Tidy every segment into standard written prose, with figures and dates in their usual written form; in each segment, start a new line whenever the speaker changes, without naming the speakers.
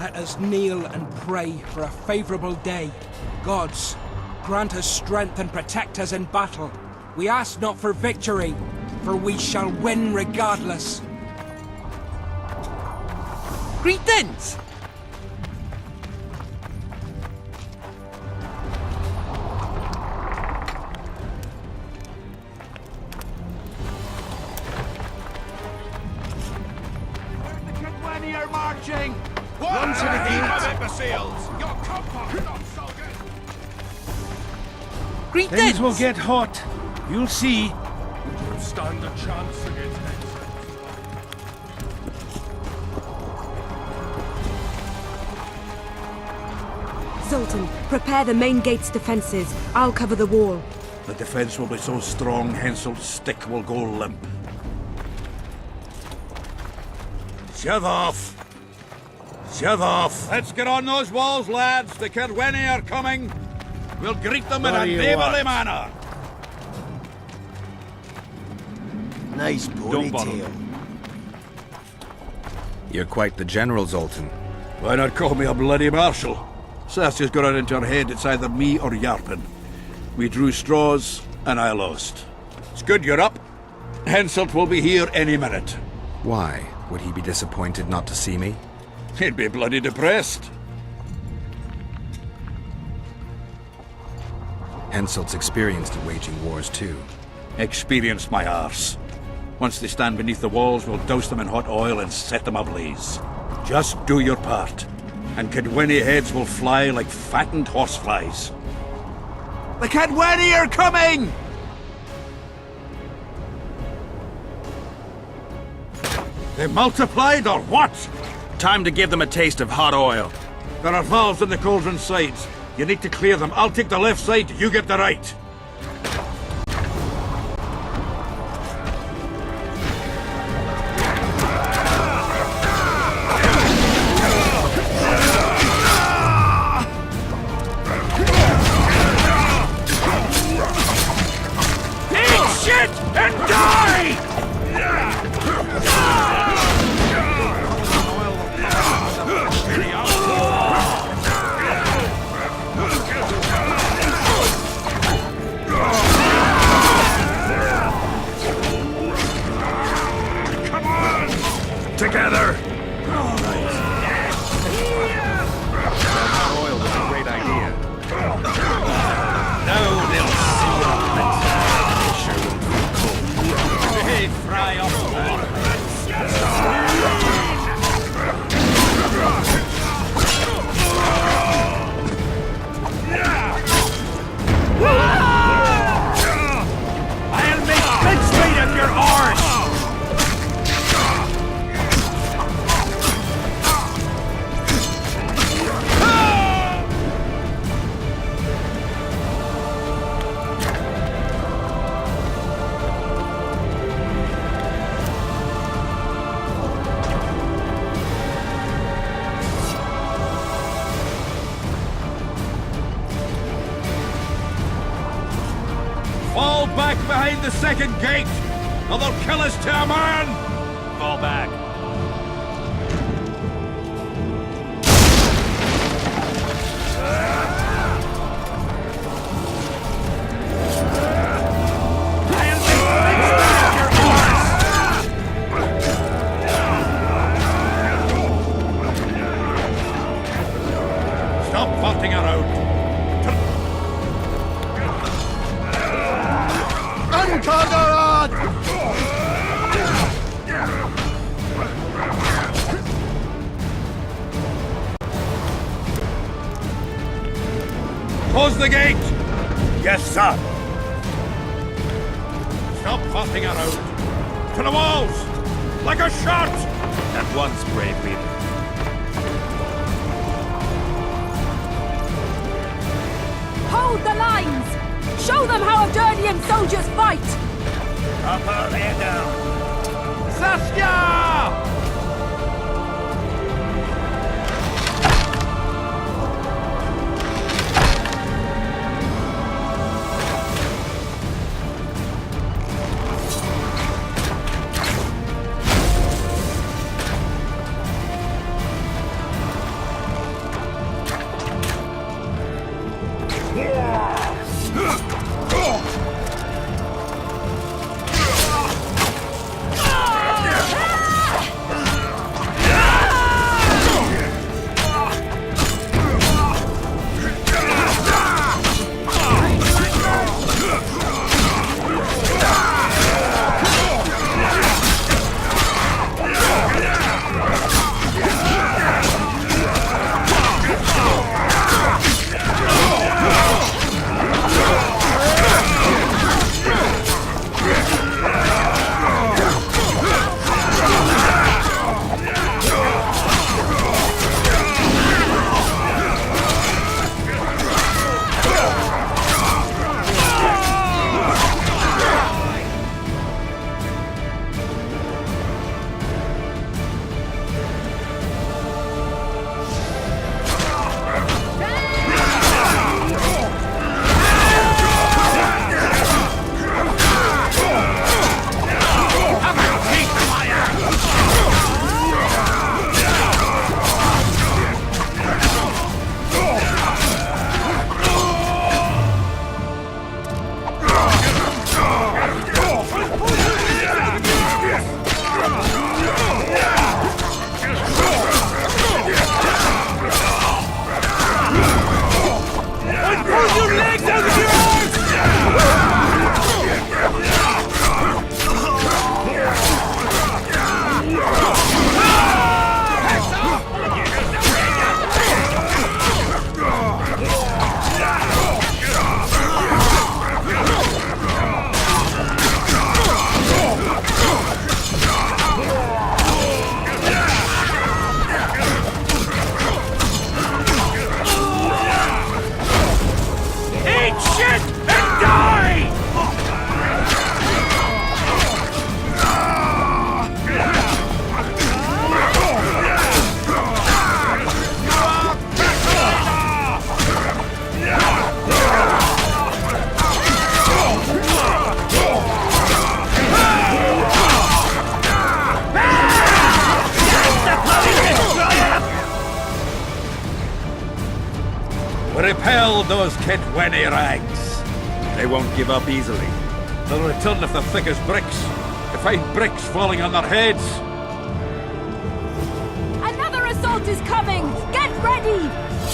Let us kneel and pray for a favorable day. Gods, grant us strength and protect us in battle. We ask not for victory, for we shall win regardless.
Greetings!
Marching!
Run to the gate!
Imbeciles! Your comfort not so good!
Greetings!
Things will get hot. You'll see.
Would you stand a chance against
Zoltan, prepare the main gate's defenses. I'll cover the wall.
The defense will be so strong, Henselt's stick will go limp. Shove off! Shove off! Let's get on those walls, lads. The Cerweni are coming. We'll greet them in a neighbourly manner.
Nice ponytail.
You're quite the general, Zoltan.
Why not call me a bloody marshal? Sassy's got it into her head it's either me or Yarpen. We drew straws, and I lost. It's good you're up. Henselt will be here any minute.
Why? Would he be disappointed not to see me?
He'd be bloody depressed.
Henselt's experienced at waging wars too.
Experienced my arse. Once they stand beneath the walls, we'll douse them in hot oil and set them ablaze. Just do your part, and Cerweni heads will fly like fattened horseflies. The Cerweni are coming! They multiplied or what?
Time to give them a taste of hot oil.
There are valves in the cauldron sides. You need to clear them. I'll take the left side, you get the right. Eat shit and die! Together!
Oil was a great idea.
Now they'll see it. Sure will be cold. Hey, fry off the water. I'll make mincemeat of your arse! Fall back behind the second gate, or they'll kill us to a man! Fall back. Stop farting around. Close the gate! Yes, sir. Stop fussing around. To the walls! Like a shot! At once, brave leader.
Hold the lines! Show them how Avernian soldiers fight!
Up earlier down. Saskia!
Repel those Kitweni rags.
They won't give up easily.
They'll return if they're thick as bricks, to find bricks falling on their heads.
Another assault is coming! Get ready!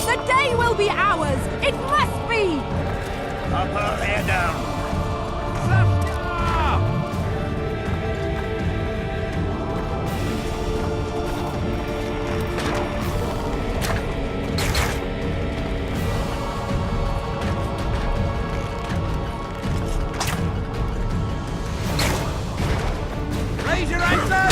The day will be ours! It must be!
Up her head down.
Raise your right leg!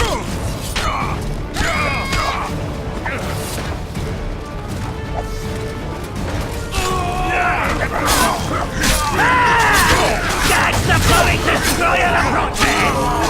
Catch the flowing destroyer approaching!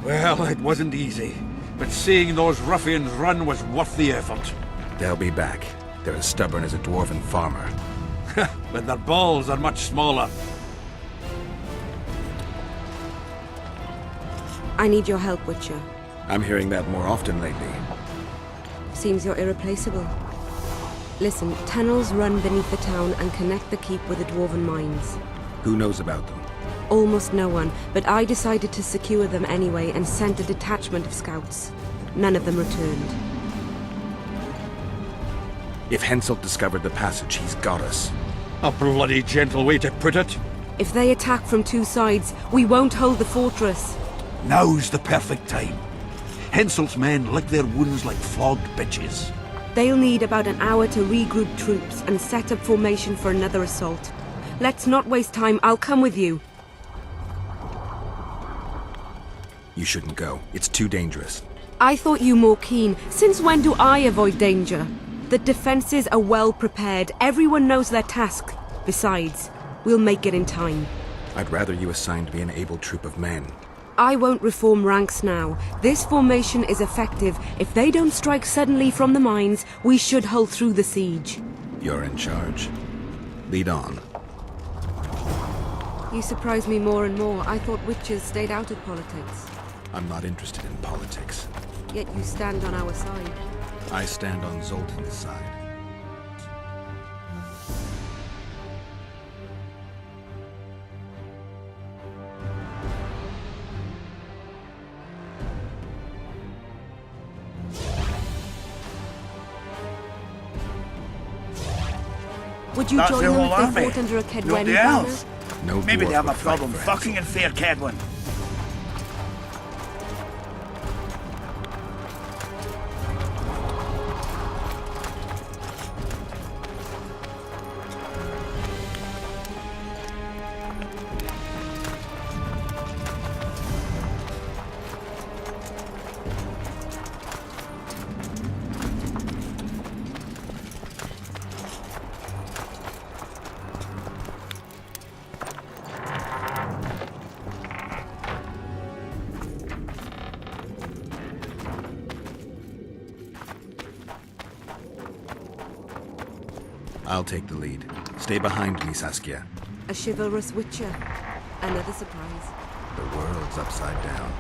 Well, it wasn't easy, but seeing those ruffians run was worth the effort.
They'll be back. They're as stubborn as a dwarven farmer.
But their balls are much smaller.
I need your help, Witcher.
I'm hearing that more often lately.
Seems you're irreplaceable. Listen, tunnels run beneath the town and connect the keep with the dwarven mines.
Who knows about them?
Almost no one, but I decided to secure them anyway and sent a detachment of scouts. None of them returned.
If Henselt discovered the passage, he's got us.
A bloody gentle way to put it.
If they attack from two sides, we won't hold the fortress.
Now's the perfect time. Henselt's men lick their wounds like flogged bitches.
They'll need about an hour to regroup troops and set up formation for another assault. Let's not waste time. I'll come with you.
You shouldn't go. It's too dangerous.
I thought you more keen. Since when do I avoid danger? The defenses are well prepared. Everyone knows their task. Besides, we'll make it in time.
I'd rather you assigned me an able troop of men.
I won't reform ranks now. This formation is effective. If they don't strike suddenly from the mines, we should hold through the siege.
You're in charge. Lead on.
You surprise me more and more. I thought witches stayed out of politics.
I'm not interested in politics.
Yet you stand on our side.
I stand on Zoltan's side.
Would you
That's
join
their
them
whole
if they
army.
fought under a
Nobody
Kedweni banner?
else.
No
Maybe
dwarf
they have a
would fight
problem
for
fucking in Fair Kedwin.
I'll take the lead. Stay behind me, Saskia.
A chivalrous witcher. Another surprise.
The world's upside down.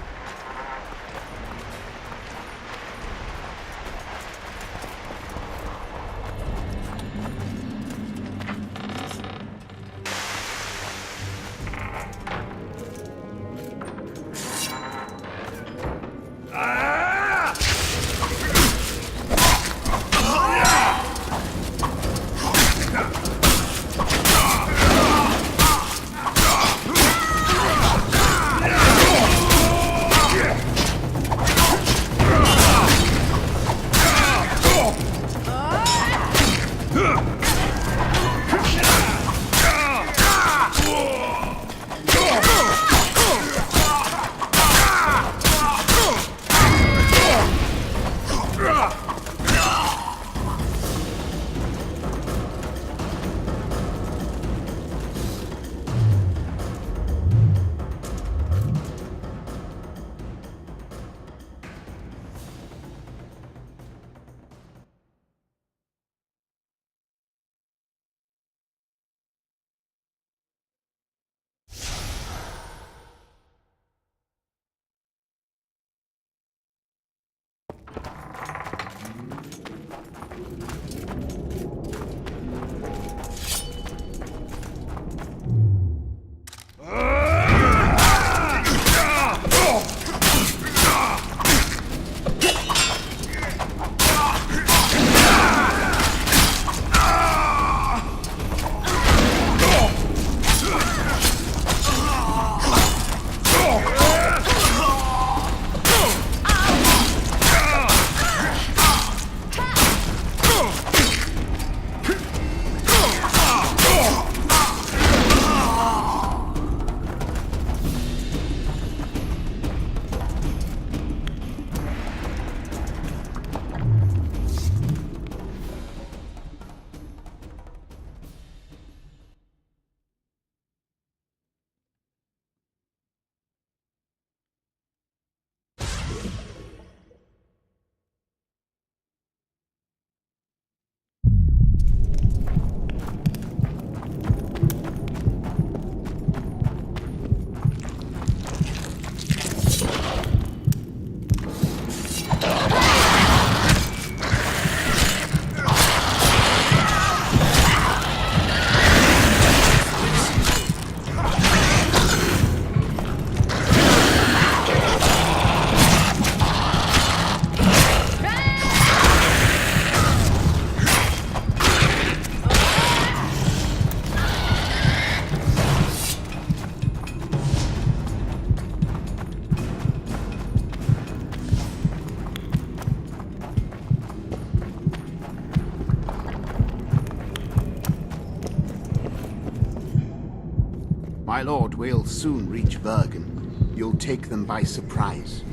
My lord, we'll soon reach Vergen. You'll take them by surprise.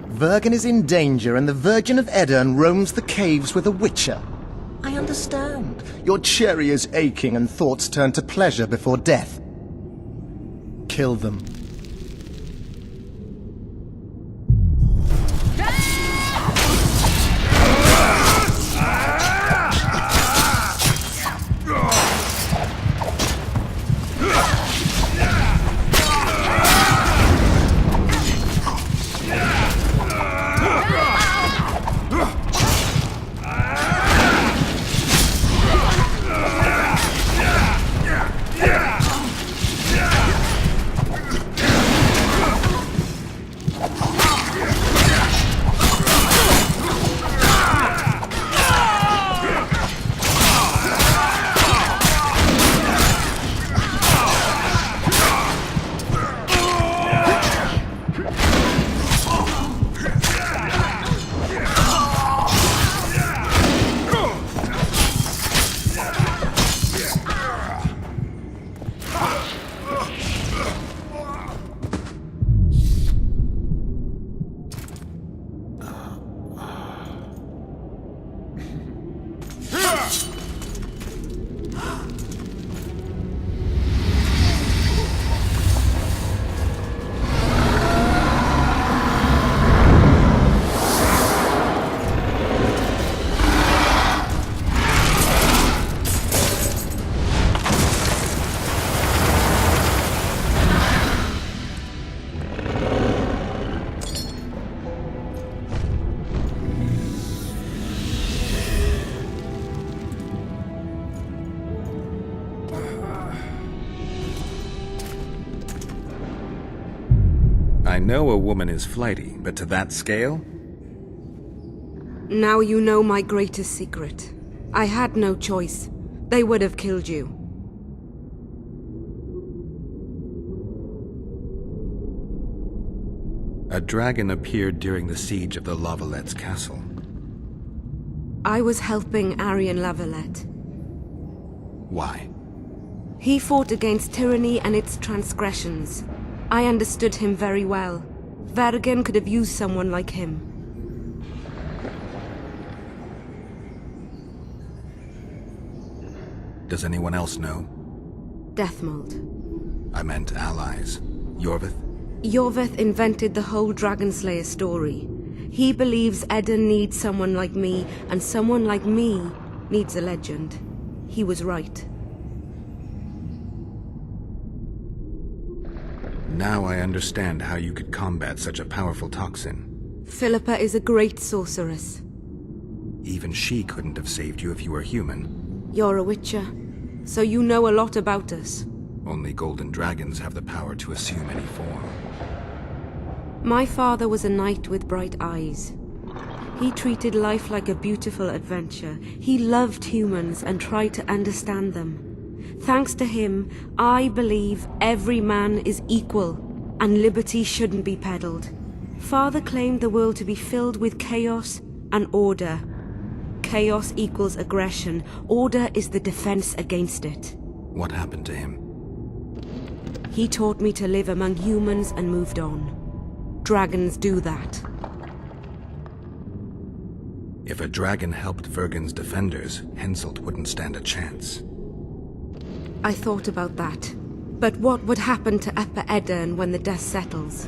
Vergen is in danger and the Virgin of Aedirn roams the caves with a witcher. I understand. Your cherry is aching and thoughts turn to pleasure before death. Kill them.
I know a woman is flighty, but to that scale?
Now you know my greatest secret. I had no choice. They would have killed you.
A dragon appeared during the siege of the Lavalettes' castle.
I was helping Aryan Lavalette.
Why?
He fought against tyranny and its transgressions. I understood him very well. Vergen could have used someone like him.
Does anyone else know?
Deathmold.
I meant allies. Yorvith?
Yorvith invented the whole Dragonslayer story. He believes Aedirn needs someone like me, and someone like me needs a legend. He was right.
Now I understand how you could combat such a powerful toxin.
Philippa is a great sorceress.
Even she couldn't have saved you if you were human.
You're a witcher, so you know a lot about us.
Only golden dragons have the power to assume any form.
My father was a knight with bright eyes. He treated life like a beautiful adventure. He loved humans and tried to understand them. Thanks to him, I believe every man is equal, and liberty shouldn't be peddled. Father claimed the world to be filled with chaos and order. Chaos equals aggression. Order is the defense against it.
What happened to him?
He taught me to live among humans and moved on. Dragons do that.
If a dragon helped Vergen's defenders, Henselt wouldn't stand a chance.
I thought about that. But what would happen to Upper Aedirn when the dust settles?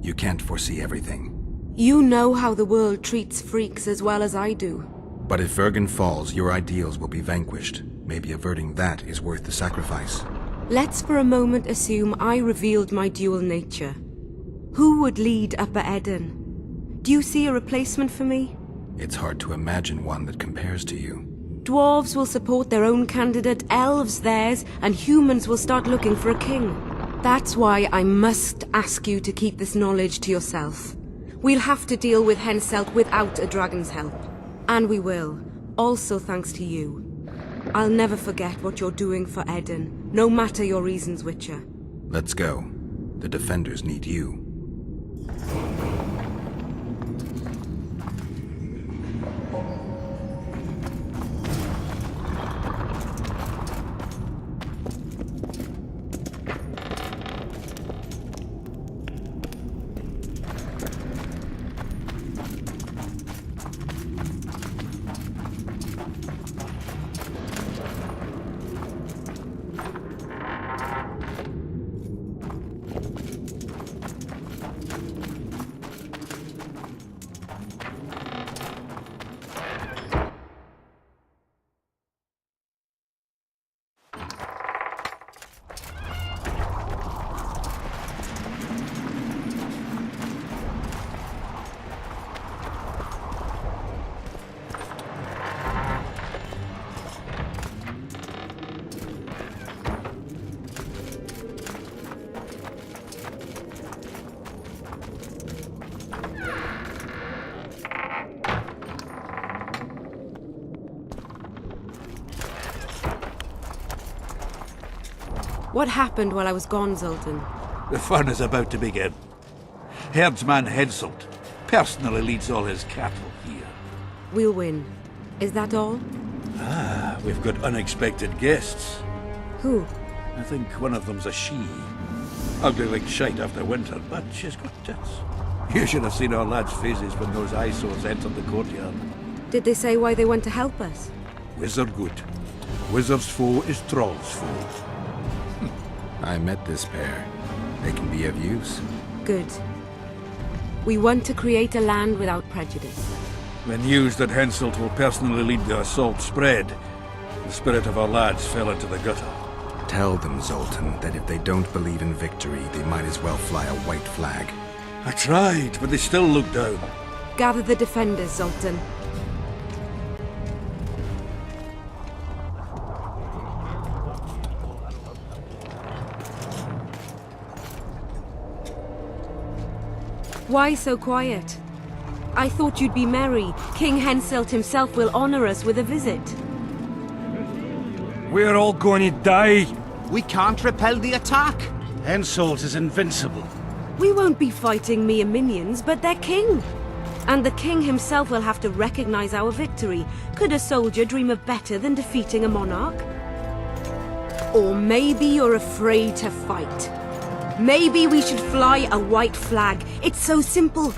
You can't foresee everything.
You know how the world treats freaks as well as I do.
But if Vergen falls, your ideals will be vanquished. Maybe averting that is worth the sacrifice.
Let's for a moment assume I revealed my dual nature. Who would lead Upper Aedirn? Do you see a replacement for me?
It's hard to imagine one that compares to you.
Dwarves will support their own candidate, elves theirs, and humans will start looking for a king. That's why I must ask you to keep this knowledge to yourself. We'll have to deal with Henselt without a dragon's help. And we will, also thanks to you. I'll never forget what you're doing for Aedirn, no matter your reasons, Witcher.
Let's go. The defenders need you.
What happened while I was gone, Zoltan?
The fun is about to begin. Herdsman Henselt personally leads all his cattle here.
We'll win. Is that all?
Ah, we've got unexpected guests.
Who?
I think one of them's a she. Ugly like shite after winter, but she's got tits. You should have seen our lads' faces when those eyesores entered the courtyard.
Did they say why they went to help us?
Wizard good. Wizard's foe is Troll's foe.
I met this pair. They can be of use.
Good. We want to create a land without prejudice.
When news that Henselt will personally lead the assault spread, the spirit of our lads fell into the gutter.
Tell them, Zoltan, that if they don't believe in victory, they might as well fly a white flag.
I tried, but they still looked down.
Gather the defenders, Zoltan. Why so quiet? I thought you'd be merry. King Henselt himself will honor us with a visit.
We're all going to die.
We can't repel the attack.
Henselt is invincible.
We won't be fighting mere minions, but their king. And the king himself will have to recognize our victory. Could a soldier dream of better than defeating a monarch? Or maybe you're afraid to fight. Maybe we should fly a white flag. It's so simple.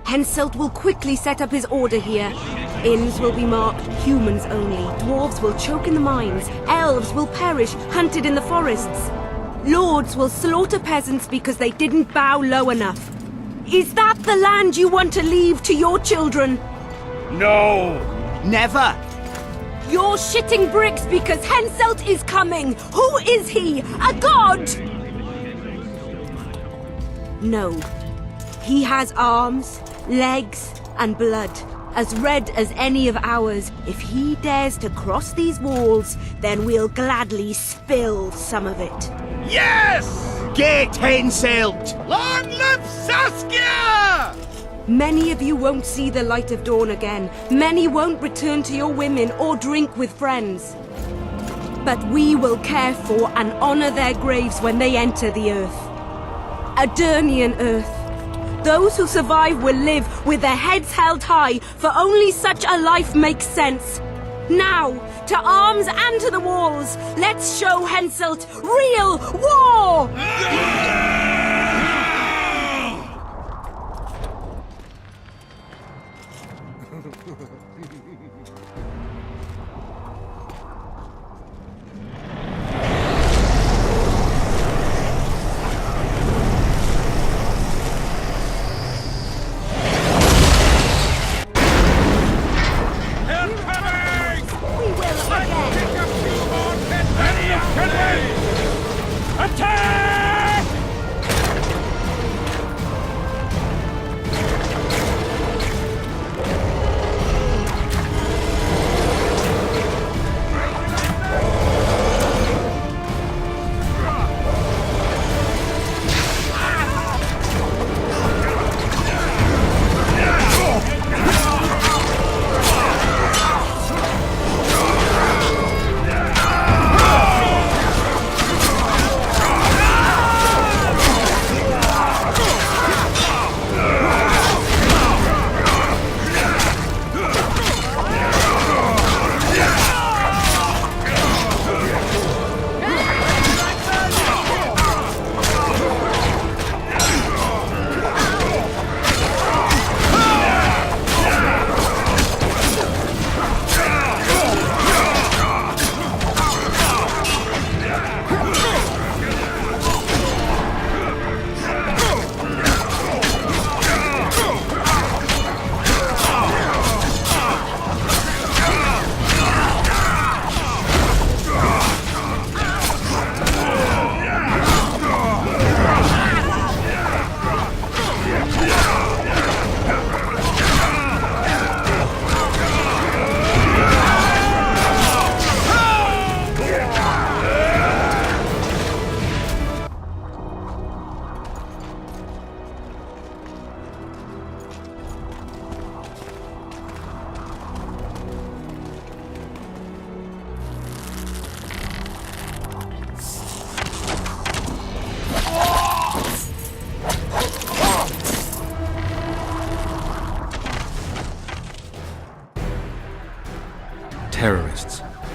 Henselt will quickly set up his order here. Inns will be marked humans only. Dwarves will choke in the mines. Elves will perish, hunted in the forests. Lords will slaughter peasants because they didn't bow low enough. Is that the land you want to leave to your children?
No!
Never.
You're shitting bricks because Henselt is coming! Who is he? A god? No. He has arms, legs, and blood, as red as any of ours. If he dares to cross these walls, then we'll gladly spill some of it.
Yes! Get Henselt! Long live Saskia!
Many of you won't see the light of dawn again. Many won't return to your women or drink with friends. But we will care for and honor their graves when they enter the earth. Aedirnian earth. Those who survive will live with their heads held high, for only such a life makes sense. Now, to arms and to the walls, let's show Henselt real war!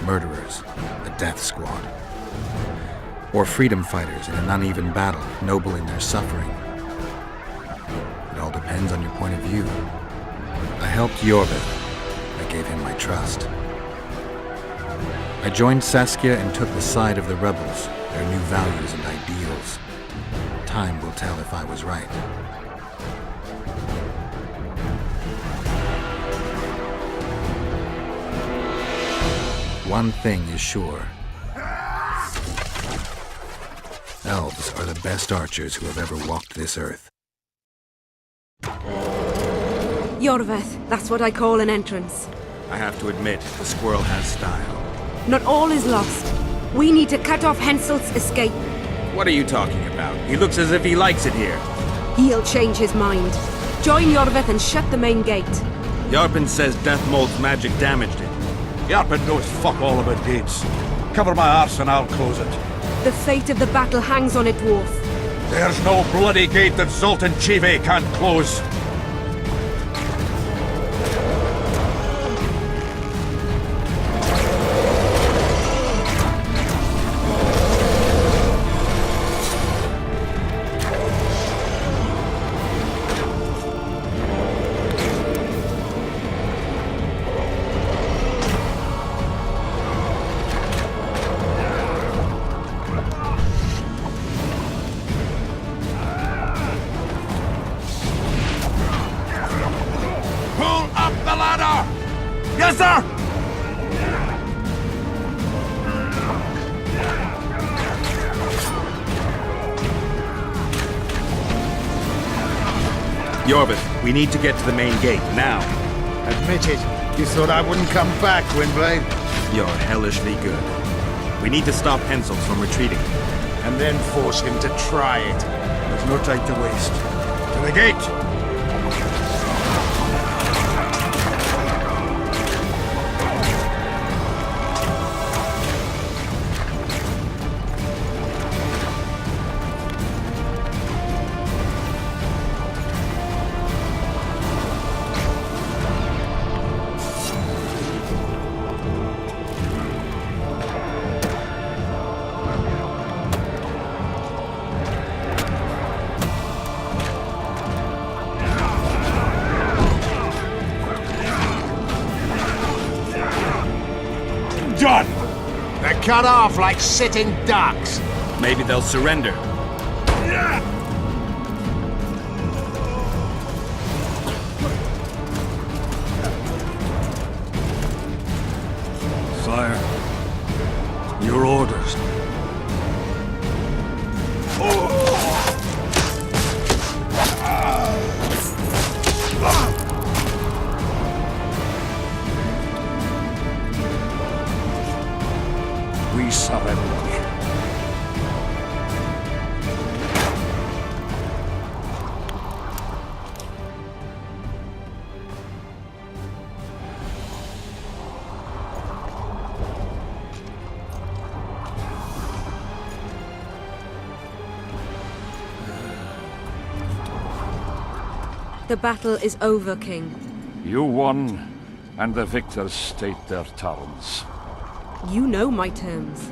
murderers, a death squad. Or freedom fighters in an uneven battle, noble in their suffering. It all depends on your point of view. I helped Yorvith. I gave him my trust. I joined Saskia and took the side of the rebels, their new values and ideals. Time will tell if I was right. One thing is sure. Elves are the best archers who have ever walked this earth.
Yorvith, that's what I call an entrance.
I have to admit, the squirrel has style.
Not all is lost. We need to cut off Henselt's escape.
What are you talking about? He looks as if he likes it here.
He'll change his mind. Join Yorvith and shut the main gate.
Yarpen says Deathmold's magic damaged it.
Yarpen knows fuck all about gates. Cover my arse and I'll close it.
The fate of the battle hangs on it, dwarf.
There's no bloody gate that Zoltan Chive can't close.
Yes, sir! Yorvith, we need to get to the main gate, now.
Admit it. You thought I wouldn't come back, Windblade?
You're hellishly good. We need to stop Henselt from retreating.
And then force him to try it.
There's no time to waste. To the gate!
Done! They're cut off like sitting ducks.
Maybe they'll surrender.
Sire, your orders. We surrender.
The battle is over, King.
You won, and the victors state their terms.
You know my terms.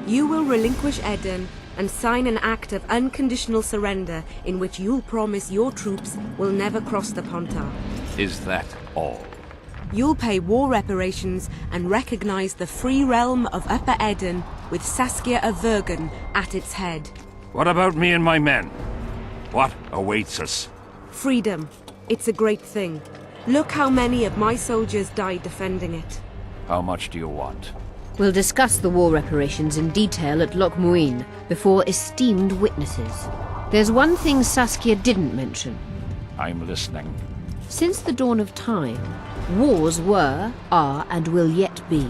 You will relinquish Eden and sign an act of unconditional surrender in which you'll promise your troops will never cross the Pontar.
Is that all?
You'll pay war reparations and recognize the free realm of Upper Eden with Saskia of Vergen at its head.
What about me and my men? What awaits us?
Freedom. It's a great thing. Look how many of my soldiers died defending it.
How much do you want?
We'll discuss the war reparations in detail at Loch Muin before esteemed witnesses. There's one thing Saskia didn't mention.
I'm listening.
Since the dawn of time, wars were, are, and will yet be.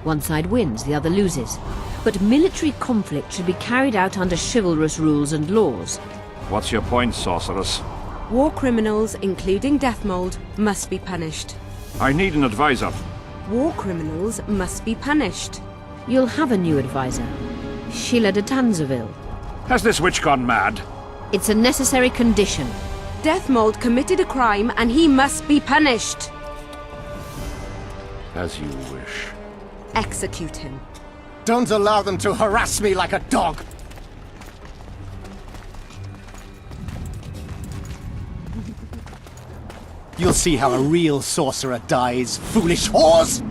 One side wins, the other loses. But military conflict should be carried out under chivalrous rules and laws.
What's your point, sorceress?
War criminals, including Deathmold, must be punished.
I need an advisor.
War criminals must be punished.
You'll have a new advisor. Sheila de Tanzaville.
Has this witch gone mad?
It's a necessary condition.
Deathmold committed a crime and he must be punished.
As you wish.
Execute him.
Don't allow them to harass me like a dog! You'll see how a real sorcerer dies, foolish whores!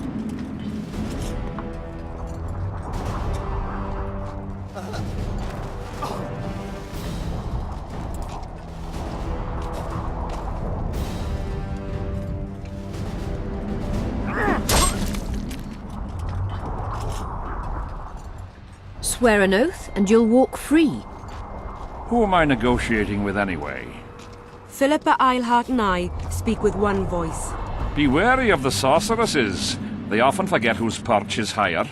Swear an oath, and you'll walk free.
Who am I negotiating with anyway?
Philippa Eilhart and I speak with one voice.
Be wary of the sorceresses. They often forget whose perch is higher.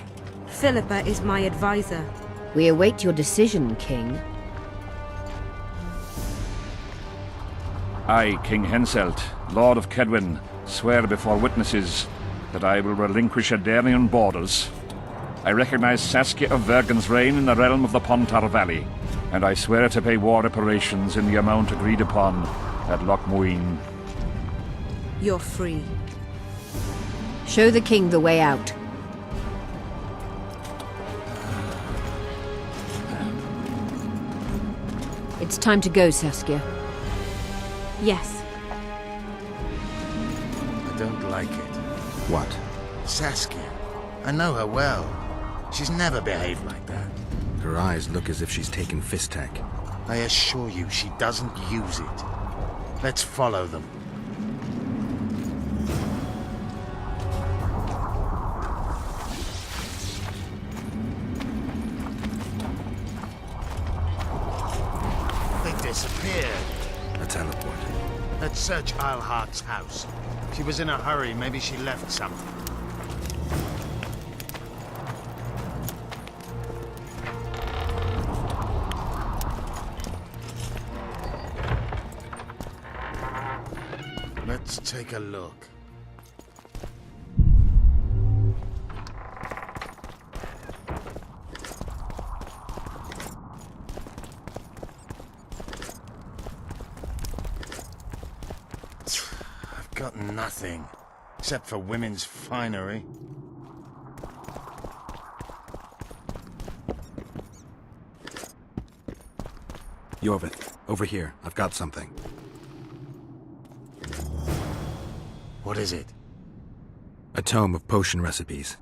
Philippa is my advisor.
We await your decision, King.
I, King Henselt, Lord of Kedwin, swear before witnesses that I will relinquish Aedirnian borders. I recognize Saskia of Vergen's reign in the realm of the Pontar Valley, and I swear to pay war reparations in the amount agreed upon at Loch Muin.
You're free.
Show the king the way out. It's time to go, Saskia.
Yes.
I don't like it.
What?
Saskia. I know her well. She's never behaved like that.
Her eyes look as if she's taken Fistek.
I assure you, she doesn't use it. Let's follow them. They disappeared.
A teleport.
Let's search Eilhart's house. She was in a hurry. Maybe she left something. Let's take a look. I've got nothing, except for women's finery.
Yorvith, over here. I've got something.
What is it?
A tome of potion recipes.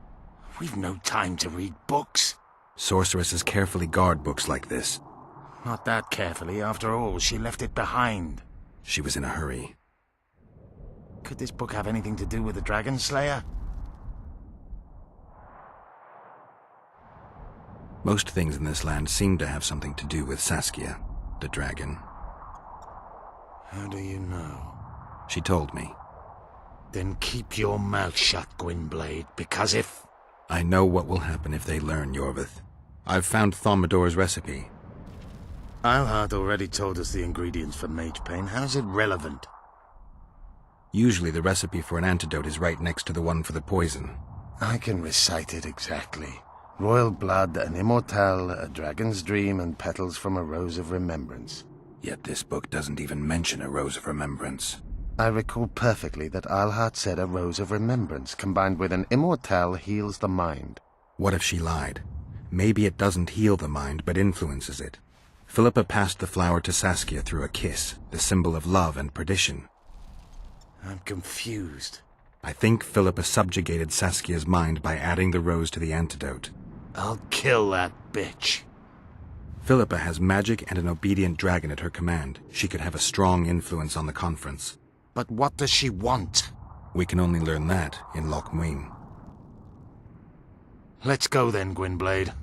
We've no time to read books.
Sorceresses carefully guard books like this.
Not that carefully. After all, she left it behind.
She was in a hurry.
Could this book have anything to do with the Dragon Slayer?
Most things in this land seem to have something to do with Saskia, the dragon.
How do you know?
She told me.
Then keep your mouth shut, Gwynblade, because if...
I know what will happen if they learn, Yorvith. I've found Thaumadour's recipe.
Eilhart already told us the ingredients for Mage Pain. How's it relevant?
Usually the recipe for an antidote is right next to the one for the poison.
I can recite it exactly. Royal blood, an immortelle, a dragon's dream, and petals from a rose of remembrance.
Yet this book doesn't even mention a rose of remembrance.
I recall perfectly that Eilhart said a rose of remembrance combined with an immortelle heals the mind.
What if she lied? Maybe it doesn't heal the mind, but influences it. Philippa passed the flower to Saskia through a kiss, the symbol of love and perdition.
I'm confused.
I think Philippa subjugated Saskia's mind by adding the rose to the antidote.
I'll kill that bitch.
Philippa has magic and an obedient dragon at her command. She could have a strong influence on the conference.
But what does she want?
We can only learn that in Loch Muin.
Let's go then, Gwynblade.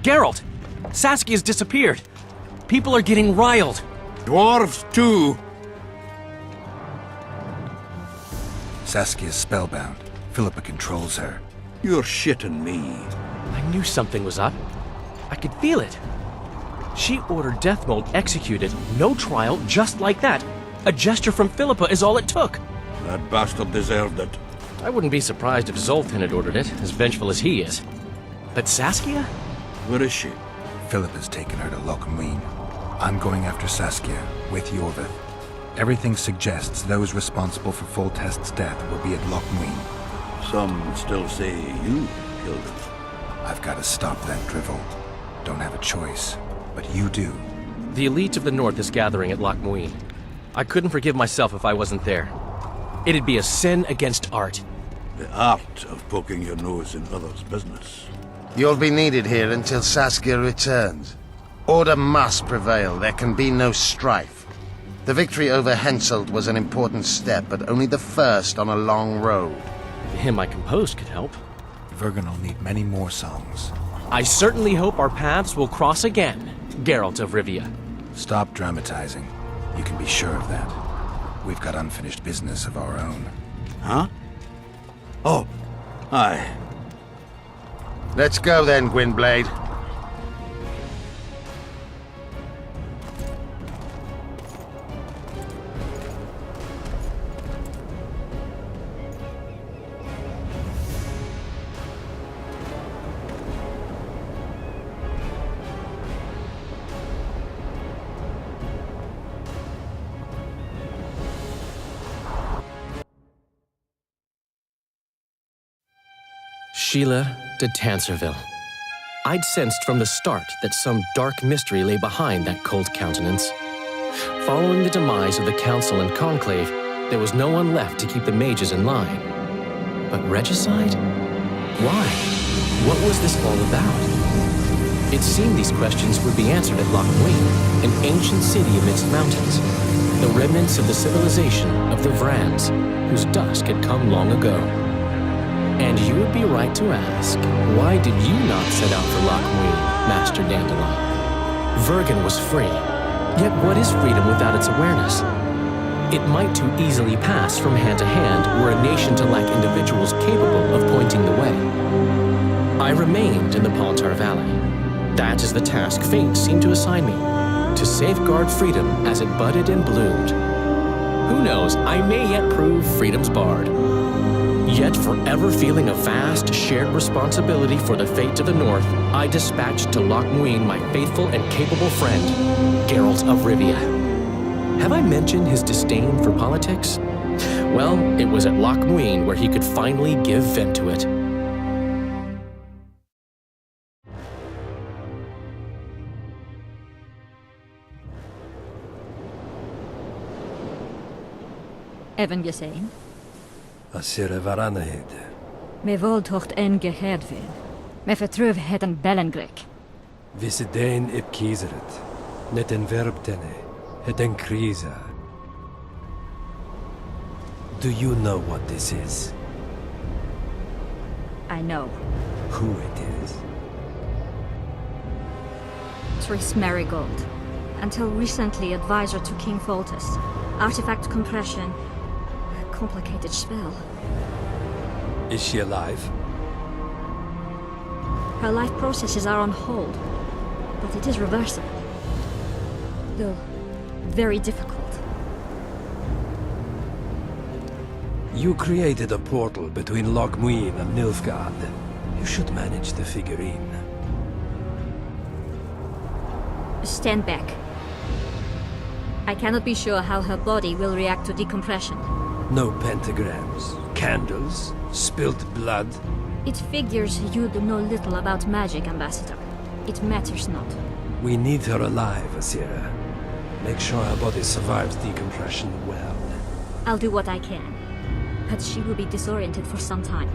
Geralt! Saskia's disappeared. People are getting riled.
Dwarves too.
Saskia's spellbound. Philippa controls her.
You're shitting me.
I knew something was up. I could feel it. She ordered Deathmold executed, no trial, just like that. A gesture from Philippa is all it took.
That bastard deserved it.
I wouldn't be surprised if Zoltan had ordered it, as vengeful as he is. But Saskia?
Where is she?
Philippa's taken her to Lochmuin. I'm going after Saskia, with Yorvith. Everything suggests those responsible for Foltest's death will be at Lochmuin.
Some still say you killed her.
I've got to stop that drivel. Don't have a choice, but you do.
The elite of the North is gathering at Lochmuin. I couldn't forgive myself if I wasn't there. It'd be a sin against art.
The art of poking your nose in others' business.
You'll be needed here until Saskia returns. Order must prevail. There can be no strife. The victory over Henselt was an important step, but only the first on a long road.
The hymn I composed could help.
Vergen will need many more songs.
I certainly hope our paths will cross again, Geralt of Rivia.
Stop dramatizing. You can be sure of that. We've got unfinished business of our own.
Huh? Oh, aye.
Let's go then, Gwynblade.
Sheila de Tanserville. I'd sensed from the start that some dark mystery lay behind that cold countenance. Following the demise of the Council and Conclave, there was no one left to keep the mages in line. But regicide? Why? What was this all about? It seemed these questions would be answered at Lochmuin, an ancient city amidst mountains, the remnants of the civilization of the Vrans, whose dusk had come long ago. And you would be right to ask, why did you not set out for Lochmuin, Master Dandelion? Vergen was free. Yet what is freedom without its awareness? It might too easily pass from hand to hand were a nation to lack individuals capable of pointing the way. I remained in the Pontar Valley. That is the task fate seemed to assign me, to safeguard freedom as it budded and bloomed. Who knows, I may yet prove freedom's bard. Yet forever feeling a vast, shared responsibility for the fate of the North, I dispatched to Lochmuin my faithful and capable friend, Geralt of Rivia. Have I mentioned his disdain for politics? Well, it was at Lochmuin where he could finally give vent to it.
Even gesehen?
Asira Varanahid.
Me voltocht en geherdvin. Me vertruv het en Bellengrek.
Visidein ip kiezeret. Net en verbtene. Het en krisa. Do you know what this is?
I know.
Who it is?
Triss Merigold. Until recently advisor to King Foltest. Artifact compression. Complicated spell.
Is she alive?
Her life processes are on hold, but it is reversible. Though, very difficult.
You created a portal between Lochmuin and Nilfgaard. You should manage the figurine.
Stand back. I cannot be sure how her body will react to decompression.
No pentagrams, candles, spilt blood.
It figures you do know little about magic, Ambassador. It matters not.
We need her alive, Asira. Make sure her body survives decompression well.
I'll do what I can, but she will be disoriented for some time.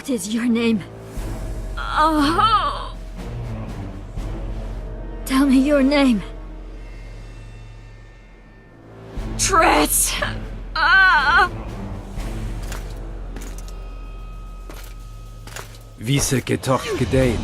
What is your name? Oh! Tell me your name. Triss! Ah!
Vise getoch gedein.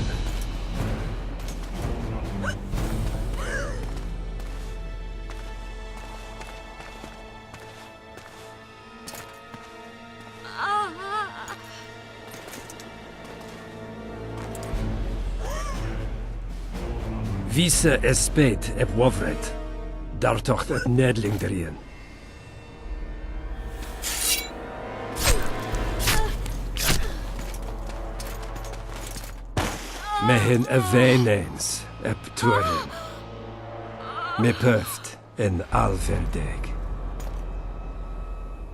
Vise espeit ep wovret. Dartocht et nedling derien. Mehen eveneens ep tuarin. Me pöft en alverdeg.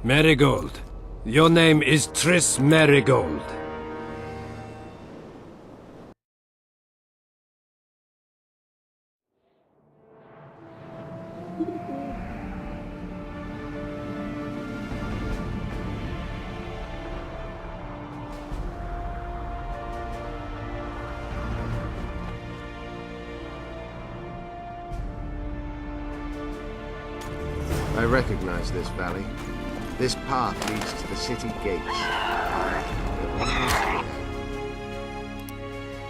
Marigold. Your name is Triss Marigold.
I recognize this valley. This path leads to the city gates. They're almost here.